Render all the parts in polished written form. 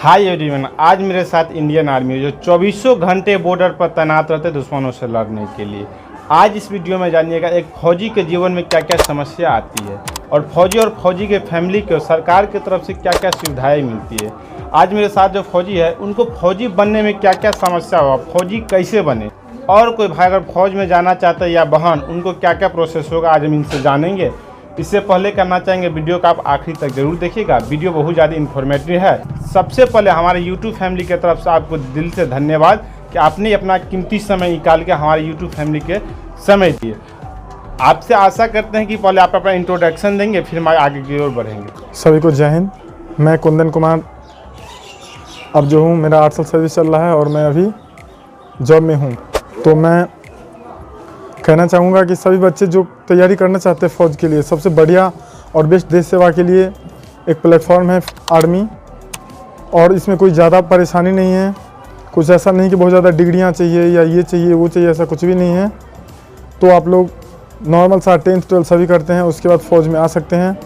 Hi everyone, आज मेरे साथ इंडियन आर्मी जो 2400 घंटे बॉर्डर पर तैनात रहते दुश्मनों से लड़ने के लिए। आज इस वीडियो में जानिएगा एक फौजी के जीवन में क्या क्या समस्या आती है और फौजी के फैमिली को सरकार की तरफ से क्या क्या सुविधाएं मिलती है। आज मेरे साथ जो फौजी है उनको फौजी बनने में क्या क्या समस्या हुआ, फौजी कैसे बने, और कोई भाई अगर फौज में जाना चाहता है या बहन, उनको क्या क्या प्रोसेस होगा आज हम इनसे जानेंगे। इससे पहले करना चाहेंगे वीडियो का आप आखिरी तक जरूर देखिएगा, वीडियो बहुत ज़्यादा इन्फॉर्मेटिव है। सबसे पहले हमारे यूट्यूब फैमिली की तरफ से आपको दिल से धन्यवाद कि आपने अपना कीमती समय निकाल के हमारे यूट्यूब फैमिली के समय दिए। आपसे आशा करते हैं कि पहले आप अपना इंट्रोडक्शन देंगे, फिर हम आगे की ओर बढ़ेंगे। सभी को जय हिंद। मैं कुंदन कुमार अब जो हूँ, मेरा 8 साल सर्विस चल रहा है और मैं अभी जॉब में हूँ। तो मैं कहना चाहूँगा कि सभी बच्चे जो तैयारी करना चाहते हैं फ़ौज के लिए, सबसे बढ़िया और बेस्ट देश सेवा के लिए एक प्लेटफॉर्म है आर्मी। और इसमें कोई ज़्यादा परेशानी नहीं है, कुछ ऐसा नहीं कि बहुत ज़्यादा डिग्रियाँ चाहिए या ये चाहिए वो चाहिए, ऐसा कुछ भी नहीं है। तो आप लोग नॉर्मल सा 10th 12th सभी करते हैं, उसके बाद फ़ौज में आ सकते हैं।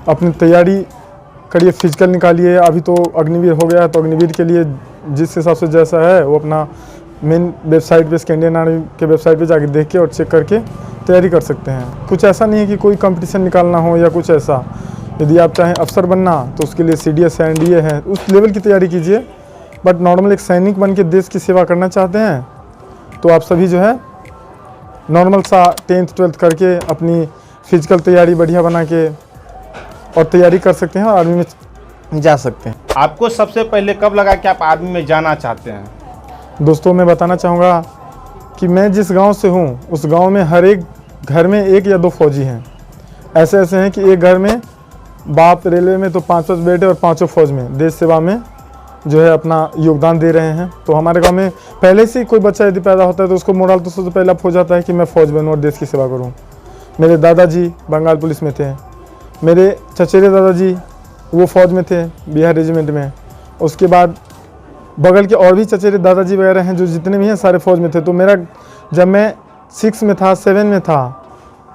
अपनी तैयारी करिए, फिजिकल निकालिए। अभी तो अग्निवीर हो गया है, तो अग्निवीर के लिए जिस हिसाब से जैसा है वो अपना मेन वेबसाइट पे, इंडियन आर्मी के वेबसाइट पे जाके देख के और चेक करके तैयारी कर सकते हैं। कुछ ऐसा नहीं है कि कोई कंपटीशन निकालना हो या कुछ ऐसा। यदि आप चाहें अफसर बनना तो उसके लिए CDS है, NDA है, उस लेवल की तैयारी कीजिए। बट नॉर्मल एक सैनिक बन के देश की सेवा करना चाहते हैं तो आप सभी जो है नॉर्मल सा 10th 12th करके अपनी फिजिकल तैयारी बढ़िया बना के और तैयारी कर सकते हैं और आर्मी में जा सकते हैं। आपको सबसे पहले कब लगा कि आप आर्मी में जाना चाहते हैं? दोस्तों, मैं बताना चाहूँगा कि मैं जिस गांव से हूँ उस गांव में हर एक घर में 1 या 2 फौजी हैं। ऐसे हैं कि एक घर में बाप रेलवे में तो 5-5 बेटे और 5 फौज में देश सेवा में जो है अपना योगदान दे रहे हैं। तो हमारे गांव में पहले से ही कोई बच्चा यदि पैदा होता है तो उसको मोरल तो सबसे पहला हो जाता है कि मैं फ़ौज बनूँ और देश की सेवा करूँ। मेरे दादाजी बंगाल पुलिस में थे, मेरे चचेरे दादाजी वो फ़ौज में थे बिहार रेजिमेंट में। उसके बाद बगल के और भी चचेरे दादाजी वगैरह हैं, जो जितने भी हैं सारे फ़ौज में थे। तो मेरा जब मैं 6 में था, 7 में था,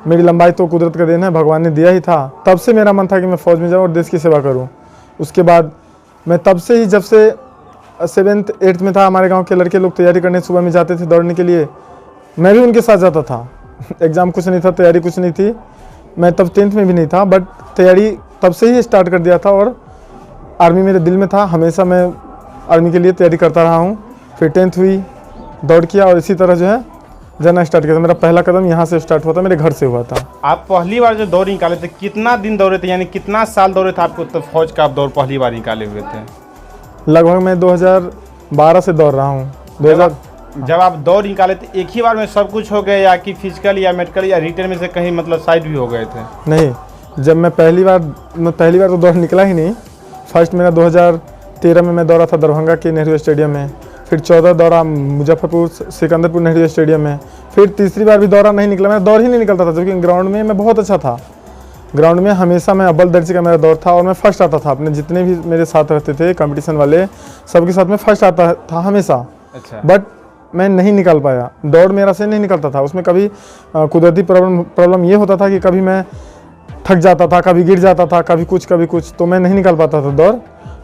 मेरी लंबाई तो कुदरत का देन है, भगवान ने दिया ही था। तब से मेरा मन था कि मैं फ़ौज में जाऊँ और देश की सेवा करूँ। उसके बाद मैं तब से ही, जब से 7th 8th में था, हमारे गांव के लड़के लोग तैयारी करने सुबह में जाते थे दौड़ने के लिए, मैं भी उनके साथ जाता था। एग्ज़ाम कुछ नहीं था, तैयारी कुछ नहीं थी, मैं तब 10th में भी नहीं था, बट तैयारी तब से ही स्टार्ट कर दिया था और आर्मी मेरे दिल में था। हमेशा मैं आर्मी के लिए तैयारी करता रहा हूँ। फिर 10th हुई, दौड़ किया और इसी तरह जो है जाना स्टार्ट किया था। मेरा पहला कदम यहाँ से स्टार्ट हुआ था, मेरे घर से हुआ था। आप पहली बार जो दौड़ निकाले थे कितना दिन दौड़े थे, यानी कितना साल दौड़े थे आपको, तो फौज का आप दौड़ पहली बार निकाले हुए थे? लगभग मैं 2012 से दौड़ रहा हूँ। जब आप दौड़ निकाले थे एक ही बार में सब कुछ हो गया, या कि फिजिकल या मेडिकल या रिटर्न में से कहीं मतलब साइड भी हो गए थे? नहीं, जब मैं पहली बार तो दौड़ निकला ही नहीं। फर्स्ट मेरा 2013 में मैं दौड़ा था दरभंगा के नेहरू स्टेडियम में, फिर 14 दौड़ा मुजफ्फरपुर सिकंदरपुर नेहरू स्टेडियम में, फिर तीसरी बार भी दौड़ा नहीं निकला। मैं दौड़ ही नहीं निकलता था, क्योंकि ग्राउंड में मैं बहुत अच्छा था। ग्राउंड में हमेशा मैं अव्वल दर्जे का मेरा दौड़ था और मैं फर्स्ट आता था। अपने जितने भी मेरे साथ रहते थे कंपटीशन वाले, सबके साथ मैं फर्स्ट आता था हमेशा। अच्छा। बट मैं नहीं निकाल पाया, दौड़ मेरा से नहीं निकलता था। उसमें कभी कुदरती प्रॉब्लम ये होता था कि कभी मैं थक जाता था, कभी गिर जाता था, कभी कुछ, तो मैं नहीं निकाल पाता था दौड़।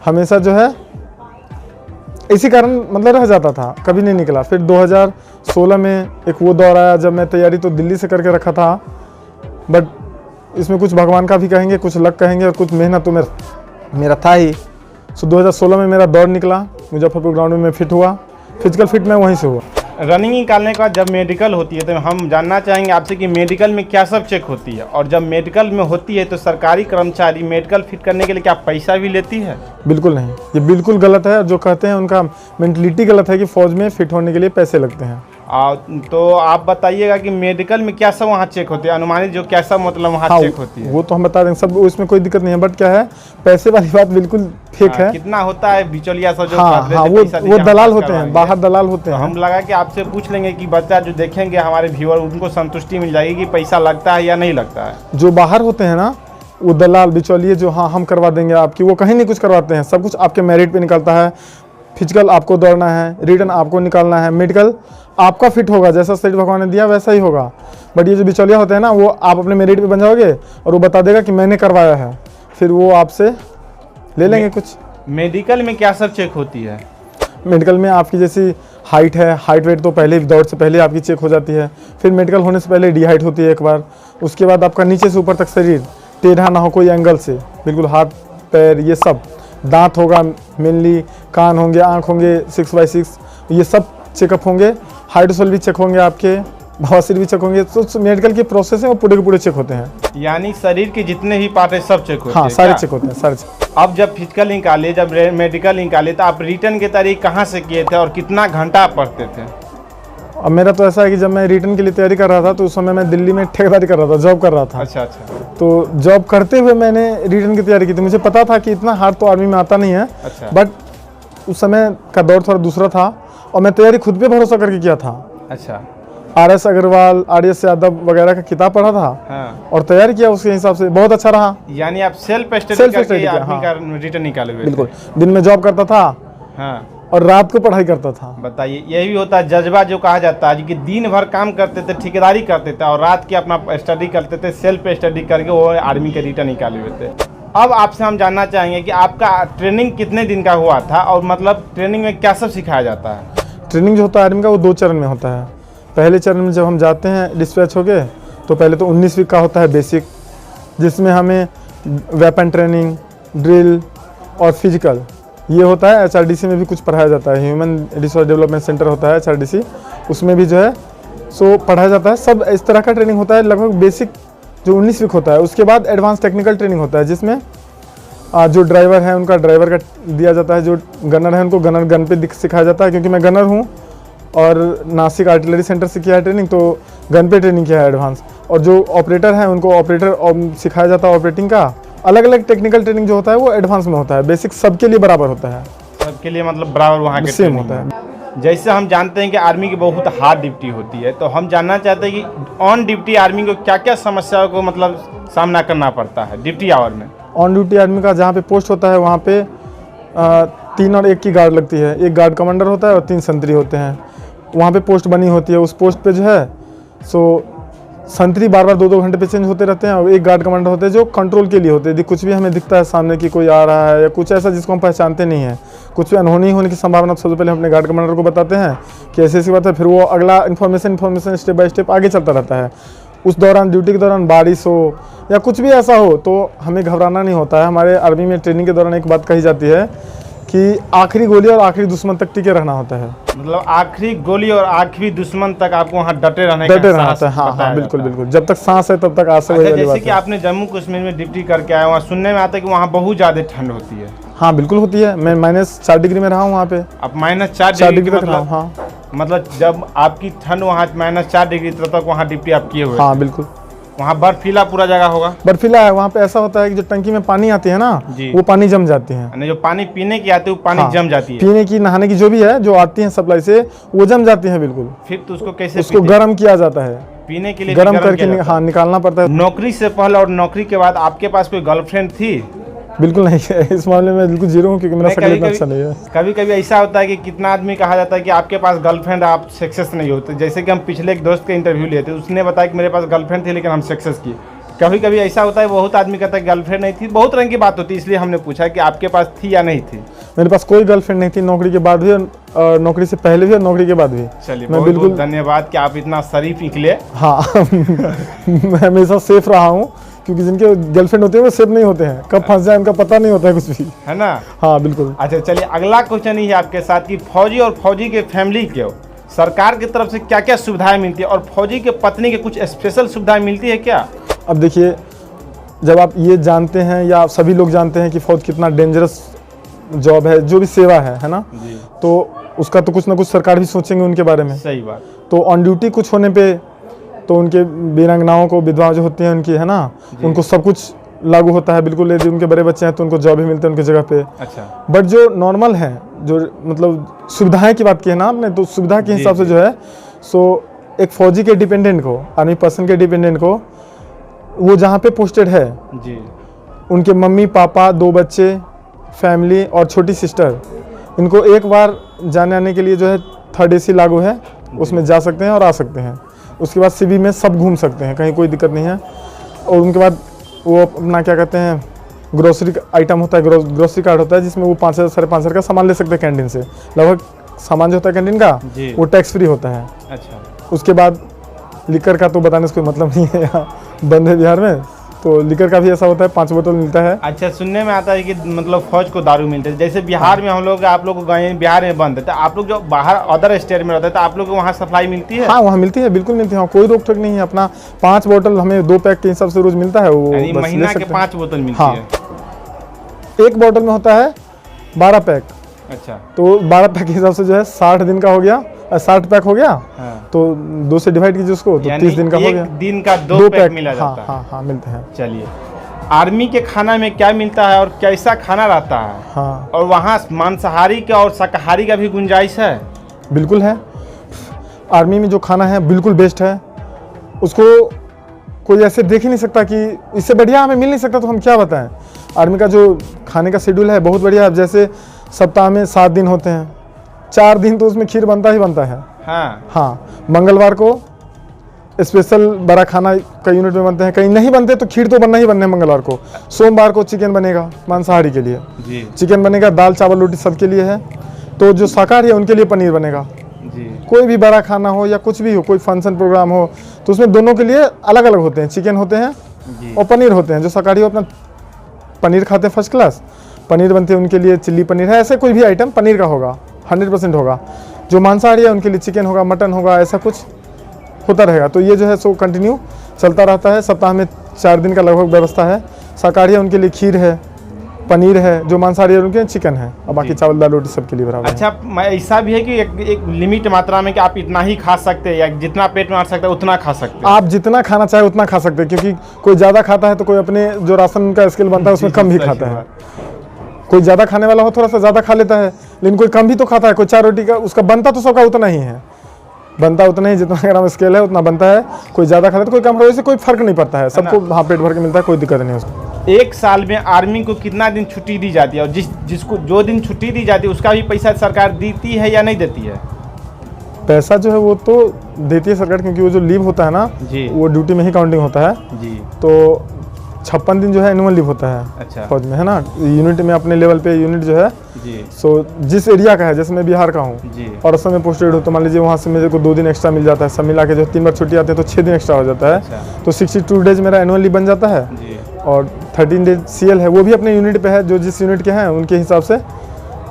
हमेशा जो है इसी कारण मतलब रह जाता था, कभी नहीं निकला। फिर 2016 में एक वो दौर आया जब मैं तैयारी तो दिल्ली से करके रखा था, बट इसमें कुछ भगवान का भी कहेंगे, कुछ लक कहेंगे और कुछ मेहनत तो मेरा था ही। सो 2016 में मेरा दौड़ निकला, मुजफ्फरपुर ग्राउंड में मैं फिट हुआ। फिजिकल फिट मैं वहीं से हुआ। रनिंग निकालने के बाद जब मेडिकल होती है तो हम जानना चाहेंगे आपसे कि मेडिकल में क्या सब चेक होती है, और जब मेडिकल में होती है तो सरकारी कर्मचारी मेडिकल फिट करने के लिए क्या पैसा भी लेती है? बिल्कुल नहीं, ये बिल्कुल गलत है। जो कहते हैं उनका मेंटलिटी गलत है कि फ़ौज में फिट होने के लिए पैसे लगते हैं। तो आप बताइएगा कि मेडिकल में क्या सब वहाँ चेक होती है, अनुमानित जो क्या सब मतलब वहाँ चेक होती है? वो तो हम बता देंगे सब, उसमें कोई दिक्कत नहीं है। बट क्या है, पैसे वाली बात बिल्कुल फेक है। कितना होता है बिचौलिया सब जो? वो दलाल होते हैं, बाहर दलाल होते हैं। हम लगा कि आपसे पूछ लेंगे कि बच्चा जो देखेंगे हमारे व्यूअर, उनको संतुष्टि मिल जाएगी कि पैसा लगता है या नहीं लगता है। जो बाहर होते हैं ना, वो दलाल बिचौलिए जो हाँ हम करवा देंगे आपकी, वो कहीं नहीं कुछ करवाते हैं। सब कुछ आपके मेरिट पे निकलता है। फिजिकल आपको दौड़ना है, रिटर्न आपको निकालना है, मेडिकल आपका फिट होगा, जैसा शरीर भगवान ने दिया वैसा ही होगा। बट ये जो बिचौलिया होते हैं ना, वो आप अपने मेरिट पे बन जाओगे और वो बता देगा कि मैंने करवाया है, फिर वो आपसे ले लेंगे कुछ। मेडिकल में क्या सब चेक होती है? मेडिकल में आपकी जैसी हाइट है, हाइट वेट तो पहले दौड़ से पहले आपकी चेक हो जाती है। फिर मेडिकल होने से पहले डी हाइट होती है एक बार। उसके बाद आपका नीचे से ऊपर तक शरीर टेढ़ा ना हो कोई एंगल से, बिल्कुल हाथ पैर ये सब, दांत होगा मेनली, कान होंगे, आँख होंगे 6x6, ये सब चेकअप होंगे। हाइड्रोसल भी चेक होंगे, आपके बवासीर भी चेक होंगे। तो मेडिकल की प्रोसेस है वो पूरे के पूरे चेक होते हैं। यानी शरीर के जितने भी पार्ट है सब चेक होते हाँ हैं सारे क्या? चेक होते हैं, सारे चेक। अब जब फिजिकल निकाले, जब मेडिकल निकाले, तो आप रिटर्न की तैयारी कहाँ से किए थे और कितना घंटा आप पढ़ते थे? अब मेरा तो ऐसा है कि जब मैं रिटर्न के लिए तैयारी कर रहा था तो उस समय मैं दिल्ली में ठेकेदारी कर रहा था, जॉब कर रहा था। अच्छा अच्छा। तो जॉब करते हुए मैंने रिटर्न की तैयारी की थी। मुझे पता था कि इतना हार्ड तो आर्मी में आता नहीं है। अच्छा। बट उस समय का दौर थोड़ा दूसरा था और मैं तैयारी खुद पे भरोसा करके किया था। अच्छा। RS अग्रवाल, RS यादव वगैरह का किताब पढ़ा था हाँ। और तैयारी किया उसके हिसाब से, बहुत अच्छा रहा। यानी आप सेल्फ Self स्टडी करके study किया, आर्मी हाँ। का रिटर्न निकाले हुए थे? बिल्कुल, दिन में जॉब करता था हाँ। और रात को पढ़ाई करता था। बताइए, यही होता है जज्बा जो कहा जाता है कि दिन भर काम करते थे, ठेकेदारी करते थे और रात की अपना स्टडी करते थे, सेल्फ स्टडी करके वो आर्मी के रिटर्न निकाले हुए थे। अब आपसे हम जानना चाहेंगे कि आपका ट्रेनिंग कितने दिन का हुआ था और मतलब ट्रेनिंग में क्या सब सिखाया जाता है? ट्रेनिंग जो होता है आर्मी का वो 2 चरण में होता है। पहले चरण में जब हम जाते हैं डिस्पैच हो गए तो पहले तो 19 वीक का होता है बेसिक, जिसमें हमें वेपन ट्रेनिंग, ड्रिल और फिजिकल ये होता है। HRDC में भी कुछ पढ़ाया जाता है, ह्यूमन रिसोर्स डेवलपमेंट सेंटर होता है HRDC, उसमें भी जो है सो पढ़ाया जाता है। सब इस तरह का ट्रेनिंग होता है। लगभग बेसिक जो 19 वीक होता है, उसके बाद एडवांस टेक्निकल ट्रेनिंग होता है, जिसमें जो ड्राइवर है उनका ड्राइवर का दिया जाता है, जो गनर है उनको गन पे सिखाया जाता है। क्योंकि मैं गनर हूँ और नासिक आर्टिलरी सेंटर से किया है ट्रेनिंग, तो गन पे ट्रेनिंग किया है एडवांस। और जो ऑपरेटर हैं उनको ऑपरेटर सिखाया जाता है ऑपरेटिंग का। अलग अलग टेक्निकल ट्रेनिंग जो होता है वो एडवांस में होता है, बेसिक सबके लिए बराबर होता है, सबके लिए मतलब बराबर वहाँ के सेम training होता है। में। जैसे हम जानते हैं कि आर्मी की बहुत हार्ड ड्यूटी होती है, तो हम जानना चाहते हैं कि ऑन ड्यूटी आर्मी को क्या क्या समस्याओं को मतलब सामना करना पड़ता है ड्यूटी आवर में? ऑन ड्यूटी आर्मी का जहाँ पे पोस्ट होता है वहाँ पे 3 और 1 की गार्ड लगती है। एक गार्ड कमांडर होता है और 3 संतरी होते हैं। वहाँ पे पोस्ट बनी होती है। उस पोस्ट पे जो है सो संतरी बार बार 2-2 घंटे पे चेंज होते रहते हैं और एक गार्ड कमांडर होते हैं जो कंट्रोल के लिए होते हैं। यदि कुछ भी हमें दिखता है सामने कि कोई आ रहा है या कुछ ऐसा जिसको हम पहचानते नहीं है, कुछ भी अनहोनी होने की संभावना, तो सबसे पहले हम अपने गार्ड कमांडर को बताते हैं कि ऐसी बात है। फिर वो अगला इन्फॉर्मेशन स्टेप बाय स्टेप आगे चलता रहता है। उस दौरान ड्यूटी के दौरान बारिश हो या कुछ भी ऐसा हो तो हमें घबराना नहीं होता है। हमारे आर्मी में ट्रेनिंग के दौरान एक बात कही जाती है कि आखिरी गोली और आखिरी दुश्मन तक टिके रहना होता है। मतलब आखिरी गोली और आखिरी दुश्मन तक आपको वहाँ डटे रहने डटे रहना होता है। हाँ हाँ, बिल्कुल बिल्कुल, जब तक सांस है तब तक आस है। अच्छा, जैसे कि आपने जम्मू कश्मीर में ड्यूटी करके आए, वहाँ सुनने में आता है कि वहाँ बहुत ज़्यादा ठंड होती है? हाँ बिल्कुल होती है। मैं -4 डिग्री में रहा हूँ वहाँ पे। अब -4 4 डिग्री डिग्री तक रहा मतलब, हूँ। हाँ मतलब जब आपकी ठंड वहाँ -4 डिग्री तब तक वहाँ ड्यूटी आप किए हुए? हाँ बिल्कुल। वहाँ बर्फीला पूरा जगह होगा? बर्फीला है। वहाँ पे ऐसा होता है कि जो टंकी में पानी आती है ना, जी। वो पानी जम जाती है। यानी जो पानी पीने की आती है वो पानी हाँ, जम जाती है? पीने की, नहाने की जो भी है, जो आती है सप्लाई से, वो जम जाती है बिल्कुल। फिर तो उसको कैसे उसको पीते? गर्म किया जाता है, पीने के लिए गर्म भी करके किया जाता है? हाँ निकालना पड़ता है। नौकरी से पहले और नौकरी के बाद आपके पास कोई गर्लफ्रेंड थी? बिल्कुल नहीं है, इस मामले में बिल्कुल जीरो हूँ, क्योंकि मेरा शक्ल इतना अच्छा नहीं है। कभी कभी ऐसा होता है कि कितना आदमी कहा जाता है कि आपके पास गर्लफ्रेंड आप सक्सेस नहीं होते। जैसे कि हम पिछले एक दोस्त के इंटरव्यू लिए थे, उसने बताया कि मेरे पास गर्लफ्रेंड थी लेकिन हम सक्सेस किए। कभी कभी ऐसा होता है, बहुत आदमी कहता है गर्लफ्रेंड नहीं थी। बहुत रंग की बात होती है, इसलिए हमने पूछा कि आपके पास थी या नहीं थी? मेरे पास कोई गर्लफ्रेंड नहीं थी, नौकरी के बाद भी और नौकरी से पहले भी और नौकरी के बाद भी। चलिए, मैं बहुत बिल्कुल बहुत धन्यवाद कि आप इतना शरीफ निकले। हाँ मैं हमेशा सेफ रहा हूँ, क्योंकि जिनके गर्लफ्रेंड होते हैं वो सेफ नहीं होते हैं, कब फंस जाए उनका पता नहीं होता है कुछ भी, है ना? हाँ बिल्कुल। अच्छा, चलिए अगला क्वेश्चन ही है आपके साथ कि फौजी और फौजी के फैमिली को सरकार की तरफ से क्या क्या सुविधाएं मिलती है और फौजी के पत्नी के कुछ स्पेशल सुविधाएं मिलती है क्या? अब देखिए, जब आप ये जानते हैं या सभी लोग जानते हैं कि फौज कितना डेंजरस जॉब है, जो भी सेवा है ना जी। तो उसका तो कुछ ना कुछ सरकार भी सोचेंगे उनके बारे में। सही बात। तो ऑन ड्यूटी कुछ होने पे तो उनके वीरांगनाओं को, विधवा जो होती हैं उनकी, है ना, उनको सब कुछ लागू होता है बिल्कुल। यदि उनके बड़े बच्चे हैं तो उनको जॉब भी मिलते हैं उनकी जगह पे। अच्छा। बट जो नॉर्मल है, जो मतलब सुविधाएं की बात की है ना आपने, तो सुविधा के हिसाब से जो है सो एक फौजी के डिपेंडेंट को, आर्मी पर्सन के डिपेंडेंट को, वो जहाँ पे पोस्टेड है जी, उनके मम्मी पापा, 2 बच्चे, फैमिली और छोटी सिस्टर, इनको एक बार जाने आने के लिए जो है 3rd AC लागू है, उसमें जा सकते हैं और आ सकते हैं। उसके बाद CB में सब घूम सकते हैं, कहीं कोई दिक्कत नहीं है। और उनके बाद वो अपना क्या कहते हैं, ग्रोसरी आइटम होता है, ग्रोसरी कार्ड होता है, जिसमें वो 5,000 5,500 का सामान ले सकते हैं कैंटीन से। लगभग सामान जो होता है कैंटीन का जी। वो टैक्स फ्री होता है। अच्छा। उसके बाद लिकर का तो बताने से कोई मतलब नहीं है, यहाँ बंद है बिहार में, तो लिकर का भी ऐसा होता है, 5 बोतल मिलता है। अच्छा, सुनने में आता है कि मतलब फौज को दारू मिलते हैं, जैसे बिहार में हम लोग, आप लोग को गए बिहार में बंद है, तो आप लोग जो बाहर अदर स्टेट में रहते हैं तो आप लोग को वहाँ सप्लाई मिलती है? हाँ, वहाँ मिलती है, बिल्कुल मिलती है, हाँ, कोई रोक टोक नहीं है। अपना 5 बोतल हमें 2 पैक के हिसाब से रोज मिलता है, वो यानी बस महीना ले के सकते 5 बोतल मिलती हाँ। है। एक बोतल में होता है 12 पैक, अच्छा। तो 12 पैक के हिसाब से जो है 60 दिन का हो गया, 60 पैक हो गया, हाँ। तो 2 से डिवाइड कीजिए उसको, तो 30 दिन का हो गया। एक दिन का 2 पैक मिला हाँ, जाता है। हाँ, हाँ, मिलते हैं। चलिए, आर्मी के खाना में क्या मिलता है और कैसा खाना रहता है? हाँ, और वहाँ मांसाहारी का और शाकाहारी का भी गुंजाइश है? बिल्कुल है। आर्मी में जो खाना है बिल्कुल बेस्ट है, उसको कोई ऐसे देख ही नहीं सकता कि इससे बढ़िया हमें मिल नहीं सकता, तो हम क्या बताएं। आर्मी का जो खाने का शेड्यूल है बहुत बढ़िया है। जैसे सप्ताह में 7 दिन होते हैं, 4 दिन तो उसमें खीर बनता ही बनता है। हाँ, मंगलवार को स्पेशल बड़ा खाना कई यूनिट में बनते हैं, कहीं नहीं बनते तो खीर तो बनना ही बनना है मंगलवार को। सोमवार को चिकन बनेगा मांसाहारी के लिए जी। चिकन बनेगा, दाल चावल रोटी सबके लिए है। तो जो शाकाहारी है उनके लिए पनीर बनेगा जी। कोई भी बड़ा खाना हो या कुछ भी हो, कोई फंक्शन प्रोग्राम हो, तो उसमें दोनों के लिए अलग अलग होते हैं, चिकन होते हैं जी। और पनीर होते हैं। जो शाकाहारी हो अपना पनीर खाते हैं फर्स्ट क्लास, पनीर बनते हैं उनके लिए चिल्ली पनीर है, ऐसे कोई भी आइटम पनीर का होगा, 100% होगा। जो मांसाहारी है उनके लिए चिकन होगा, मटन होगा, ऐसा कुछ होता रहेगा। तो ये जो है सो कंटिन्यू चलता रहता है। सप्ताह में 4 दिन का लगभग व्यवस्था है। शाकाहारी है उनके लिए खीर है, पनीर है, जो मांसाहारी है उनके लिए चिकन है, और बाकी चावल दाल रोटी सबके लिए बराबर है। अच्छा, ऐसा भी है कि एक लिमिट मात्रा में कि आप इतना ही खा सकते हैं, या जितना पेट में आ सकता है उतना खा सकते हैं? आप जितना खाना चाहे उतना खा सकते हैं, क्योंकि कोई ज़्यादा खाता है तो कोई अपने जो राशन का स्केल बनता है उसमें कम भी खाता है। कोई ज़्यादा खाने वाला हो थोड़ा सा ज़्यादा खा लेता है, लेकिन कोई कम भी तो खाता है। कोई 4 रोटी का उसका बनता तो सबका उतना ही है, बनता उतना ही, जितना ग्राम स्केल है उतना बनता है। कोई ज़्यादा खाता है तो कोई कम, से कोई फर्क नहीं पड़ता है, सबको हाँ पेट भर के मिलता है, कोई दिक्कत नहीं है उसको। एक साल में आर्मी को कितना दिन छुट्टी दी जाती है, और जिसको जो दिन छुट्टी दी जाती है उसका भी पैसा सरकार देती है या नहीं देती है? पैसा जो है वो तो देती है सरकार, क्योंकि वो जो लीव होता है ना जी। वो ड्यूटी में ही काउंटिंग होता है जी। तो 56 दिन जो है एनुअल लीव होता है। अच्छा। फौज में है ना, यूनिट में अपने लेवल पे यूनिट जो है जी। सो जिस एरिया का है, जैसे मैं बिहार का हूँ जी। और असम में पोस्टेड हो, तो मान लीजिए वहाँ से मेरे को 2 दिन एक्स्ट्रा मिल जाता है। सब मिला के जो 3 बार छुट्टी आती है तो 6 दिन एक्स्ट्रा हो जाता है। अच्छा। तो 62 डेज मेरा एनुअल लीव बन जाता है। जी। और 13 डेज CL है, वो भी अपने यूनिट पे है, जो जिस यूनिट के हैं उनके हिसाब से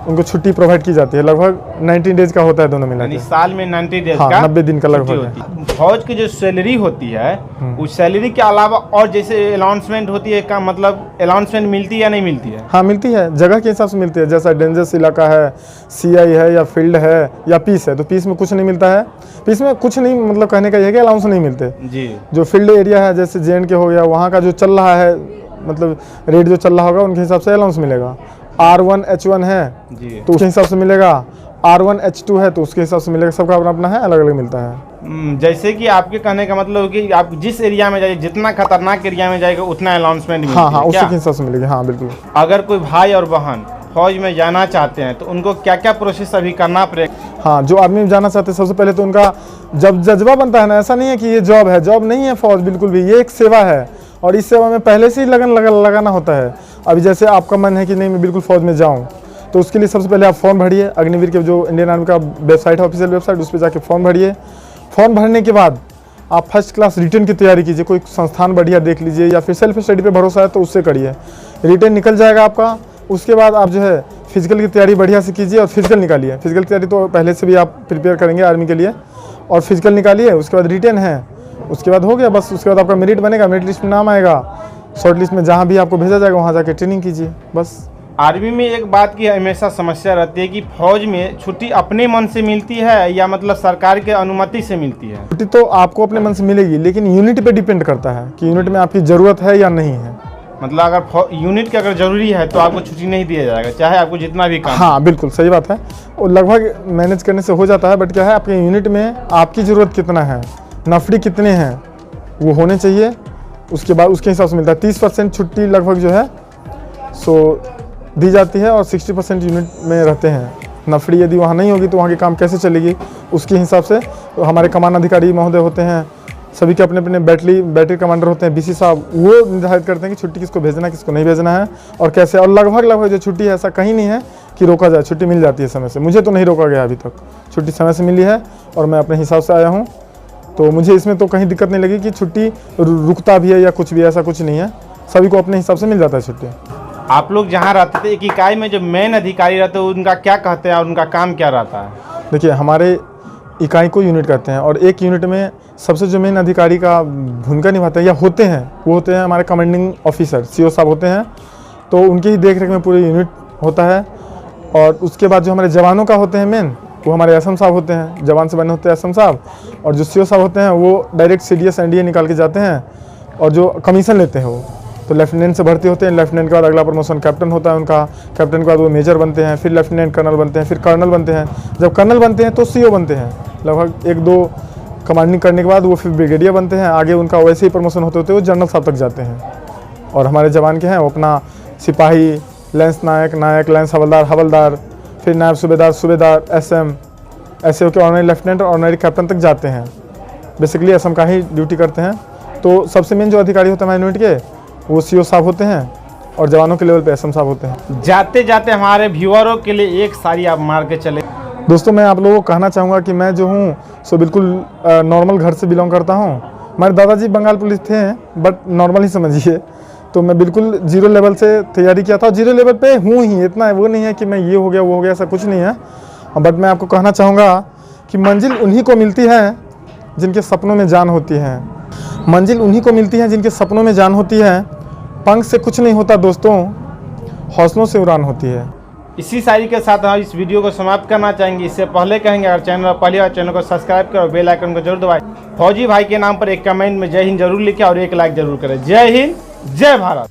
उनको छुट्टी प्रोवाइड की जाती है। लगभग 19 डेज का होता है दोनों मिला यानी के। साल में 90 डेज हाँ, का 90 दिन का लगभग छुट्टी है। होती है। फौज की जो सैलरी होती है उस सैलरी के अलावा और जैसे अलाउंसमेंट होती है, का मतलब अलाउंसमेंट मिलती है या नहीं मिलती है? हाँ, मिलती है, जगह के हिसाब से मिलती है। जैसा डेंजरस इलाका है, CI है या फील्ड है या पीस है, तो पीस में कुछ नहीं मिलता है। पीस में कुछ नहीं, मतलब कहने का यह है कि अलाउंस नहीं मिलते। जी। जो फील्ड एरिया है जैसे JNK हो गया, वहाँ का जो चल रहा है, मतलब रेट जो चल रहा होगा उनके हिसाब से अलाउंस मिलेगा। R1 H1 है जी। तो उसके हिसाब से मिलेगा, R1 H2 है तो उसके हिसाब से मिलेगा। सबका अपना अपना है, अलग अलग मिलता है। जैसे कि आपके कहने का मतलब है कि आप जिस एरिया में जाइए, जितना खतरनाक एरिया में जाएगा उतना अलाउंसमेंट मिलती हाँ, हाँ, है उसी क्या? के हिसाब से मिलेगी। हाँ, बिल्कुल। अगर कोई भाई और बहन फौज में जाना चाहते हैं तो उनको क्या क्या प्रोसेस अभी करना पड़ेगा? हाँ, जो आर्मी में जाना चाहते हैं सबसे पहले तो उनका जब जज्बा बनता है ना, ऐसा नहीं है कि ये जॉब है, जॉब नहीं है फौज, बिल्कुल भी, ये एक सेवा है और इस सेवा में पहले से ही लगन लगाना होता है। अभी जैसे आपका मन है कि नहीं मैं बिल्कुल फौज में जाऊँ, तो उसके लिए सबसे पहले आप फॉर्म भरिए। अग्निवीर के जो इंडियन आर्मी का वेबसाइट है, ऑफिशियल वेबसाइट, उस पर जाके फॉर्म भरिए। फॉर्म भरने के बाद आप फर्स्ट क्लास रिटर्न की तैयारी कीजिए। कोई संस्थान बढ़िया देख लीजिए, या फिर सेल्फ स्टडी पे भरोसा है तो उससे करिए। रिटर्न निकल जाएगा आपका। उसके बाद आप जो है फिजिकल की तैयारी बढ़िया से कीजिए और फिजिकल निकालिए। फिजिकल की तैयारी तो पहले से भी आप प्रिपेयर करेंगे आर्मी के लिए, और फिजिकल निकालिए। उसके बाद रिटर्न है, उसके बाद हो गया बस। उसके बाद आपका मेरिट बनेगा, मेरिट लिस्ट में नाम आएगा, शॉर्ट लिस्ट में जहाँ भी आपको भेजा जाएगा वहाँ जाके ट्रेनिंग कीजिए, बस। आर्मी में एक बात की हमेशा समस्या रहती है कि फौज में छुट्टी अपने मन से मिलती है या मतलब सरकार के अनुमति से मिलती है? छुट्टी तो आपको अपने मन से मिलेगी, लेकिन यूनिट पे डिपेंड करता है कि यूनिट में आपकी ज़रूरत है या नहीं है। मतलब अगर यूनिट की अगर जरूरी है तो आपको छुट्टी नहीं दिया जाएगा, चाहे आपको जितना भी काम। हाँ, बिल्कुल सही बात है। वो लगभग मैनेज करने से हो जाता है, बट क्या है आपके यूनिट में आपकी ज़रूरत कितना है, नफरी कितने हैं, वो होने चाहिए। उसके बाद उसके हिसाब से मिलता है। 30% छुट्टी लगभग जो है सो दी जाती है और 60% यूनिट में रहते हैं। नफरी यदि वहाँ नहीं होगी तो वहाँ की काम कैसे चलेगी, उसके हिसाब से तो हमारे कमान अधिकारी महोदय होते हैं, सभी के अपने अपने बैटरी कमांडर होते हैं, बीसी साहब, वो निर्धारित करते हैं कि छुट्टी किसको भेजना है, किसको नहीं भेजना है और कैसे। और लगभग जो छुट्टी है ऐसा कहीं नहीं है कि रोका जाए, छुट्टी मिल जाती है समय से। मुझे तो नहीं रोका गया अभी तक, छुट्टी समय से मिली है और मैं अपने हिसाब से आया हूँ, तो मुझे इसमें तो कहीं दिक्कत नहीं लगी कि छुट्टी रुकता भी है या कुछ भी, ऐसा कुछ नहीं है, सभी को अपने हिसाब से मिल जाता है छुट्टी। आप लोग जहाँ रहते थे, एक इकाई में जो मेन अधिकारी रहते हैं उनका क्या कहते हैं और उनका काम क्या रहता है? देखिए, हमारे इकाई को यूनिट कहते हैं और एक यूनिट में सबसे जो मेन अधिकारी का भूमिका निभाते हैं या होते हैं, वो होते हैं हमारे कमांडिंग ऑफिसर, सीओ साहब होते हैं। तो उनकी ही देख रेख में पूरी यूनिट होता है। और उसके बाद जो हमारे जवानों का होते हैं मेन, वो हमारे एसएम साहब होते हैं, जवान से बने होते हैं एसएम साहब। और जो सीओ साहब होते हैं वो डायरेक्ट सीडीएस एनडीए निकाल के जाते हैं और जो कमीशन लेते हैं वो तो लेफ्टिनेंट से भर्ती होते हैं। लेफ्टिनेंट के बाद अगला प्रमोशन कैप्टन होता है उनका, कैप्टन के बाद वो मेजर बनते हैं, फिर लेफ्टिनेंट कर्नल बनते हैं, फिर कर्नल बनते हैं। जब कर्नल बनते हैं तो सीओ बनते हैं, लगभग 1-2 कमांडिंग करने के बाद वो फिर ब्रिगेडियर बनते हैं। आगे उनका वैसे ही प्रमोशन होते होते वो जनरल साहब तक जाते हैं। और हमारे जवान के हैं वो अपना सिपाही, लैंस नायक, लैंस हवलदार, हवलदार, फिर नायब सूबेदार, सूबेदार, एसएम, ऐसे होकर ऑनरी लेफ्टिनेंट और ऑनरी कैप्टन तक जाते हैं। बेसिकली एसएम का ही ड्यूटी करते हैं। तो सबसे मेन जो अधिकारी होते हैं हमारे यूनिट के, वो सीओ साहब होते हैं और जवानों के लेवल पे एसएम साहब होते हैं। जाते जाते हमारे व्यूअरों के लिए एक सारी आप मार के चले। दोस्तों, मैं आप लोगों को कहना चाहूँगा कि मैं जो हूँ सो बिल्कुल नॉर्मल घर से बिलोंग करता हूँ। हमारे दादाजी बंगाल पुलिस थे, बट नॉर्मल ही समझिए। तो मैं बिल्कुल जीरो लेवल से तैयारी किया था, जीरो लेवल पे हूँ ही, इतना वो नहीं है कि मैं ये हो गया वो हो गया, ऐसा कुछ नहीं है। बट मैं आपको कहना चाहूँगा कि मंजिल उन्हीं को मिलती है जिनके सपनों में जान होती है। मंजिल उन्हीं को मिलती है जिनके सपनों में जान होती है। पंख से कुछ नहीं होता दोस्तों, हौसलों से उड़ान होती है। इसी शायरी के साथ हम इस वीडियो को समाप्त करना चाहेंगे। इससे पहले कहेंगे, अगर चैनल पहले बार चैनल को सब्सक्राइब करो, बेल आइकन को जरूर दबाएं। फौजी भाई के नाम पर एक कमेंट में जय हिंद जरूर लिखें और एक लाइक जरूर करें। जय हिंद, जय भारत।